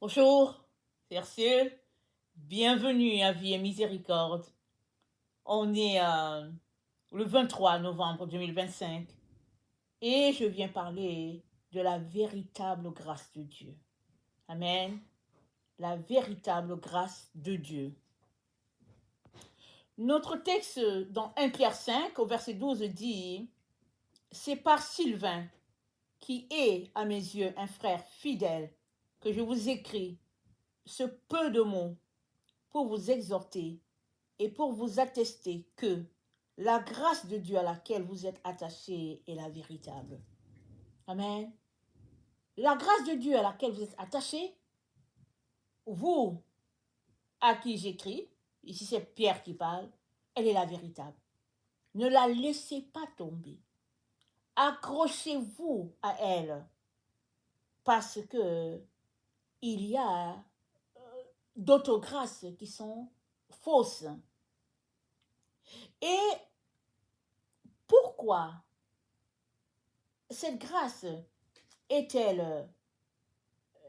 Bonjour, c'est Ursule. Bienvenue à Vie et Miséricorde. On est le 23 novembre 2025 et je viens parler de la véritable grâce de Dieu. Amen. La véritable grâce de Dieu. Notre texte dans 1 Pierre 5 au verset 12 dit « C'est par Sylvain, qui est à mes yeux un frère fidèle, que je vous écris ce peu de mots pour vous exhorter et pour vous attester que la grâce de Dieu à laquelle vous êtes attachés est la véritable. » Amen. La grâce de Dieu à laquelle vous êtes attachés, vous, à qui j'écris, ici c'est Pierre qui parle, elle est la véritable. Ne la laissez pas tomber. Accrochez-vous à elle parce que il y a d'autres grâces qui sont fausses. Et pourquoi cette grâce est-elle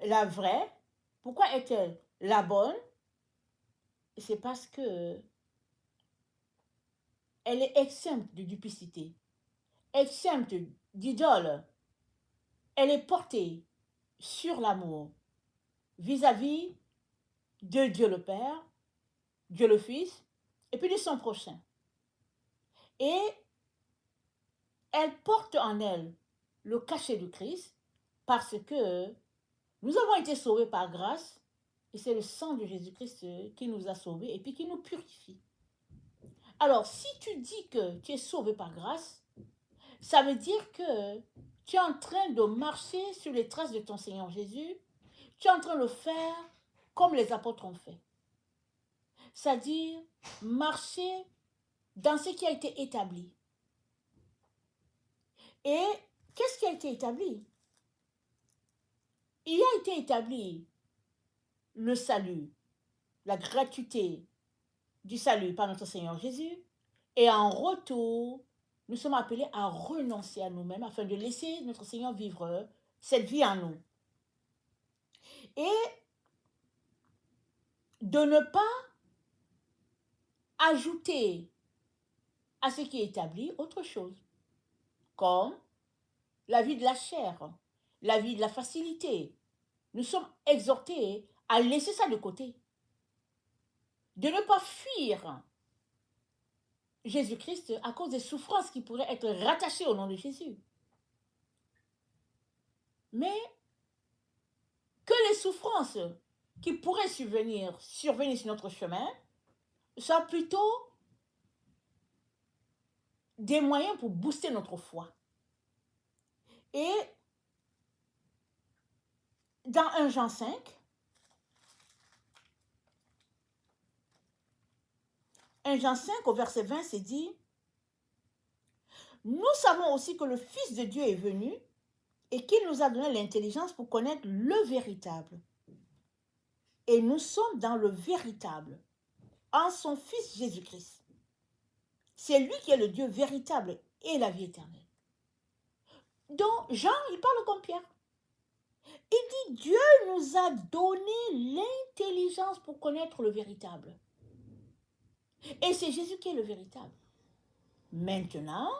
la vraie? Pourquoi est-elle la bonne? C'est parce que elle est exempte de duplicité, exempte d'idole. Elle est portée sur l'amour vis-à-vis de Dieu le Père, Dieu le Fils, et puis de son prochain. Et elle porte en elle le cachet du Christ parce que nous avons été sauvés par grâce et c'est le sang de Jésus-Christ qui nous a sauvés et puis qui nous purifie. Alors, si tu dis que tu es sauvé par grâce, ça veut dire que tu es en train de marcher sur les traces de ton Seigneur Jésus. Tu es en train de faire comme les apôtres ont fait. C'est-à-dire marcher dans ce qui a été établi. Et qu'est-ce qui a été établi? Il a été établi le salut, la gratuité du salut par notre Seigneur Jésus. Et en retour, nous sommes appelés à renoncer à nous-mêmes afin de laisser notre Seigneur vivre cette vie en nous. Et de ne pas ajouter à ce qui est établi autre chose, comme la vie de la chair, la vie de la facilité. Nous sommes exhortés à laisser ça de côté, de ne pas fuir Jésus-Christ à cause des souffrances qui pourraient être rattachées au nom de Jésus. Mais que les souffrances qui pourraient survenir sur notre chemin soient plutôt des moyens pour booster notre foi. Et dans 1 Jean 5, au verset 20, c'est dit « Nous savons aussi que le Fils de Dieu est venu et qu'il nous a donné l'intelligence pour connaître le véritable. Et nous sommes dans le véritable, en son Fils Jésus-Christ. C'est lui qui est le Dieu véritable et la vie éternelle. » Donc Jean, il parle comme Pierre. Il dit, Dieu nous a donné l'intelligence pour connaître le véritable. Et c'est Jésus qui est le véritable. Maintenant,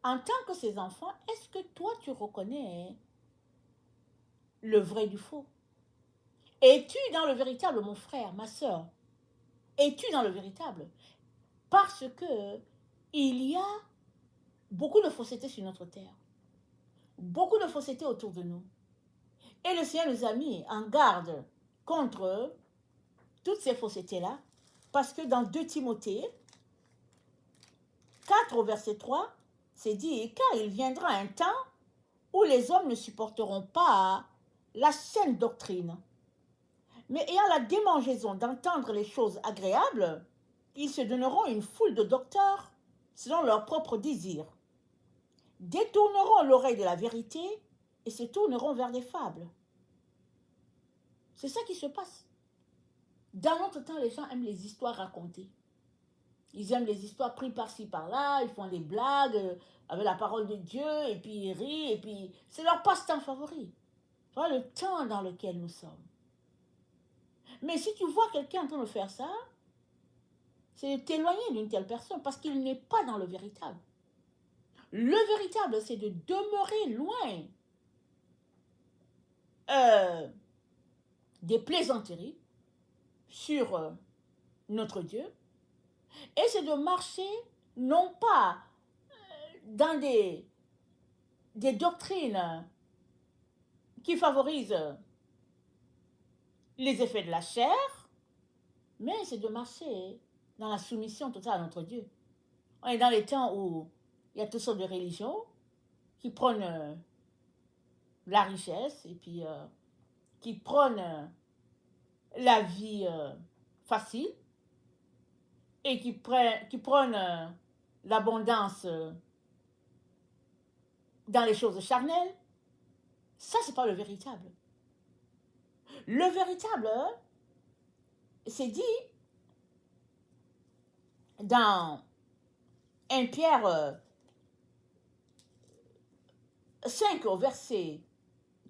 en tant que ses enfants, est-ce que toi tu reconnais le vrai du faux? Es-tu dans le véritable, mon frère, ma soeur? Es-tu dans le véritable? Parce que il y a beaucoup de fausseté sur notre terre. Beaucoup de fausseté autour de nous. Et le Seigneur nous a mis en garde contre toutes ces faussetés-là, parce que dans 2 Timothée 4 au verset 3, c'est dit, car il viendra un temps où les hommes ne supporteront pas la saine doctrine, mais ayant la démangeaison d'entendre les choses agréables, ils se donneront une foule de docteurs selon leurs propres désirs, détourneront l'oreille de la vérité et se tourneront vers des fables. C'est ça qui se passe. Dans notre temps, les gens aiment les histoires racontées. Ils aiment les histoires prises par-ci, par-là, ils font des blagues avec la parole de Dieu, et puis ils rient, et puis c'est leur passe-temps favori. Voilà le temps dans lequel nous sommes. Mais si tu vois quelqu'un en train de faire ça, c'est de t'éloigner d'une telle personne parce qu'il n'est pas dans le véritable. Le véritable, c'est de demeurer loin des plaisanteries sur notre Dieu, et c'est de marcher non pas dans des doctrines qui favorisent les effets de la chair, mais c'est de marcher dans la soumission totale à notre Dieu. On est dans les temps où il y a toutes sortes de religions qui prônent la richesse et puis qui prônent la vie facile et qui prônent l'abondance dans les choses charnelles. Ça, c'est pas le véritable. Le véritable, c'est dit dans 1 Pierre 5 au verset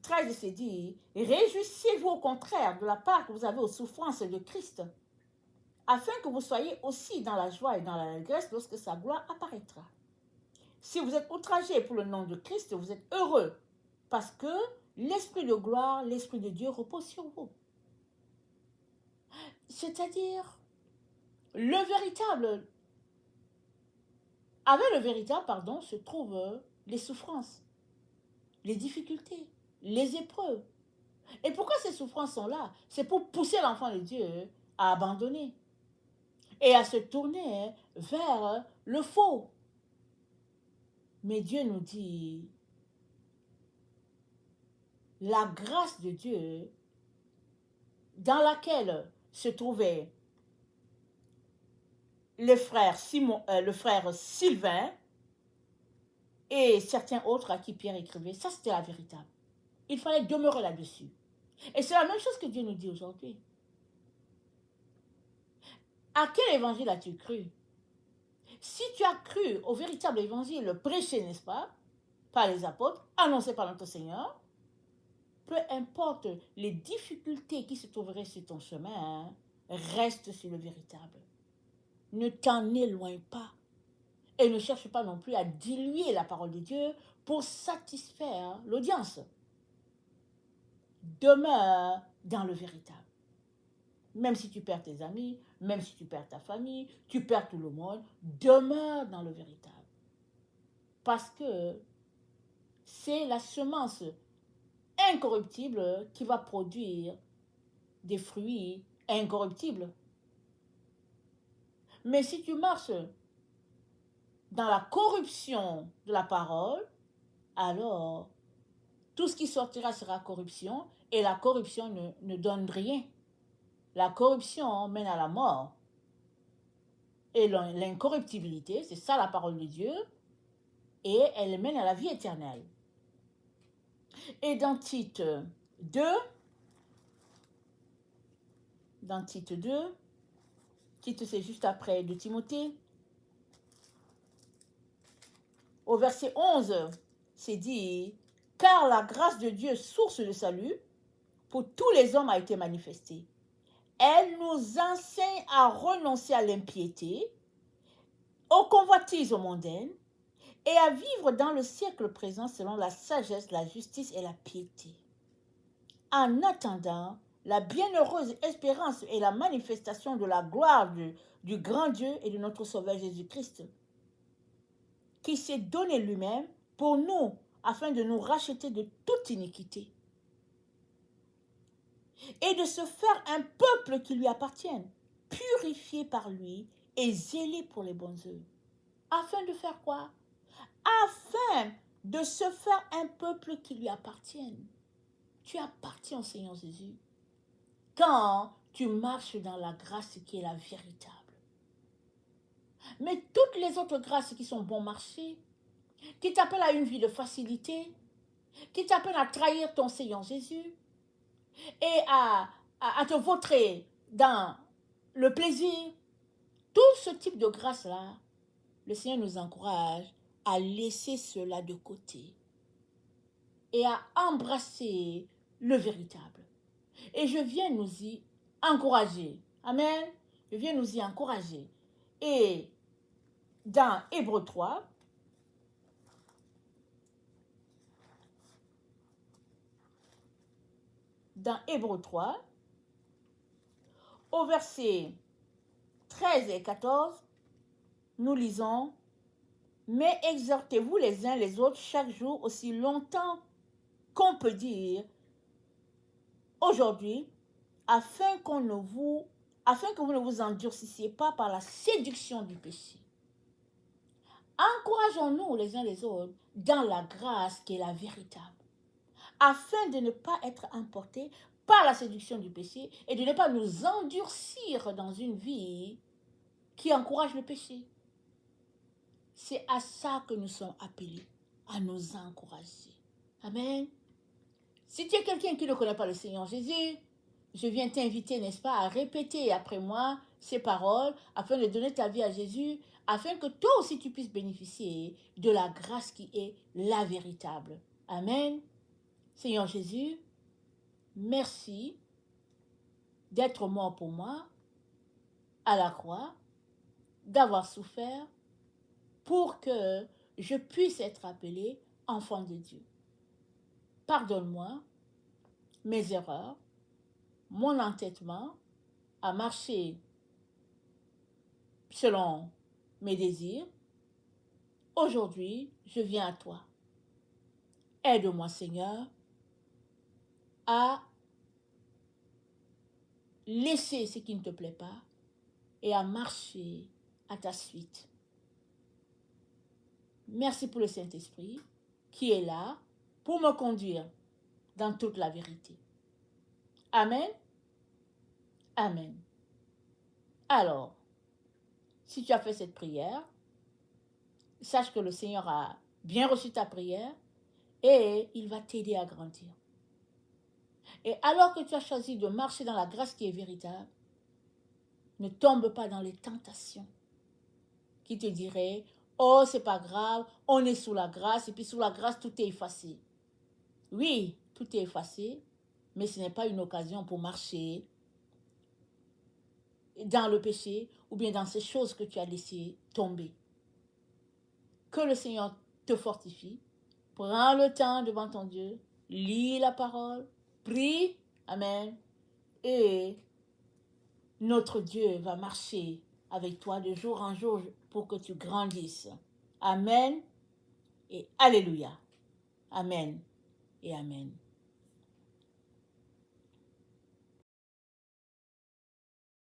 13, c'est dit, réjouissez-vous au contraire de la part que vous avez aux souffrances de Christ, afin que vous soyez aussi dans la joie et dans l'allégresse lorsque sa gloire apparaîtra. Si vous êtes outragés pour le nom de Christ, vous êtes heureux, parce que l'Esprit de gloire, l'Esprit de Dieu repose sur vous. C'est-à-dire, le véritable, avec le véritable, pardon, se trouvent les souffrances, les difficultés, les épreuves. Et pourquoi ces souffrances sont là? C'est pour pousser l'enfant de Dieu à abandonner et à se tourner vers le faux. Mais Dieu nous dit, la grâce de Dieu dans laquelle se trouvait le frère Sylvain et certains autres à qui Pierre écrivait, ça c'était la véritable. Il fallait demeurer là-dessus. Et c'est la même chose que Dieu nous dit aujourd'hui. À quel évangile as-tu cru? Si tu as cru au véritable évangile prêché, n'est-ce pas, par les apôtres, annoncé par notre Seigneur, peu importe les difficultés qui se trouveraient sur ton chemin, reste sur le véritable. Ne t'en éloigne pas. Et ne cherche pas non plus à diluer la parole de Dieu pour satisfaire l'audience. Demeure dans le véritable. Même si tu perds tes amis, même si tu perds ta famille, tu perds tout le monde, demeure dans le véritable. Parce que c'est la semence incorruptible qui va produire des fruits incorruptibles. Mais si tu marches dans la corruption de la parole, alors tout ce qui sortira sera corruption et la corruption ne donne rien. La corruption mène à la mort. Et l'incorruptibilité, c'est ça la parole de Dieu, et elle mène à la vie éternelle. Et dans Tite 2, Tite c'est juste après de Timothée, au verset 11, c'est dit, car la grâce de Dieu, source de salut, pour tous les hommes a été manifestée. Elle nous enseigne à renoncer à l'impiété, aux convoitises mondaines, et à vivre dans le siècle présent selon la sagesse, la justice et la piété. En attendant la bienheureuse espérance et la manifestation de la gloire du grand Dieu et de notre Sauveur Jésus-Christ, qui s'est donné lui-même pour nous, afin de nous racheter de toute iniquité, et de se faire un peuple qui lui appartienne, purifié par lui et zélé pour les bonnes œuvres. Afin de faire quoi? Afin de se faire un peuple qui lui appartienne. Tu appartiens au Seigneur Jésus quand tu marches dans la grâce qui est la véritable. Mais toutes les autres grâces qui sont bon marché, qui t'appellent à une vie de facilité, qui t'appellent à trahir ton Seigneur Jésus et à te vautrer dans le plaisir, tout ce type de grâce-là, le Seigneur nous encourage à laisser cela de côté et à embrasser le véritable. Et je viens nous y encourager. Amen. Je viens nous y encourager. Et dans Hébreux 3, au verset 13 et 14, nous lisons: mais exhortez-vous les uns les autres chaque jour aussi longtemps qu'on peut dire aujourd'hui, afin que vous ne vous endurcissiez pas par la séduction du péché. Encourageons-nous les uns les autres dans la grâce qui est la véritable, afin de ne pas être emportés par la séduction du péché et de ne pas nous endurcir dans une vie qui encourage le péché. C'est à ça que nous sommes appelés, à nous encourager. Amen. Si tu es quelqu'un qui ne connaît pas le Seigneur Jésus, je viens t'inviter, n'est-ce pas, à répéter après moi ces paroles afin de donner ta vie à Jésus, afin que toi aussi tu puisses bénéficier de la grâce qui est la véritable. Amen. Seigneur Jésus, merci d'être mort pour moi à la croix, d'avoir souffert pour que je puisse être appelé enfant de Dieu. Pardonne-moi mes erreurs, mon entêtement à marcher selon mes désirs. Aujourd'hui, je viens à toi. Aide-moi, Seigneur, à laisser ce qui ne te plaît pas et à marcher à ta suite. Merci pour le Saint-Esprit qui est là pour me conduire dans toute la vérité. Amen. Amen. Alors, si tu as fait cette prière, sache que le Seigneur a bien reçu ta prière et il va t'aider à grandir. Et alors que tu as choisi de marcher dans la grâce qui est véritable, ne tombe pas dans les tentations qui te diraient: oh, c'est pas grave, on est sous la grâce, et puis sous la grâce, tout est effacé. Oui, tout est effacé, mais ce n'est pas une occasion pour marcher dans le péché ou bien dans ces choses que tu as laissées tomber. Que le Seigneur te fortifie. Prends le temps devant ton Dieu, lis la parole, prie, amen, et notre Dieu va marcher avec toi de jour en jour pour que tu grandisses. Amen et alléluia. Amen et amen.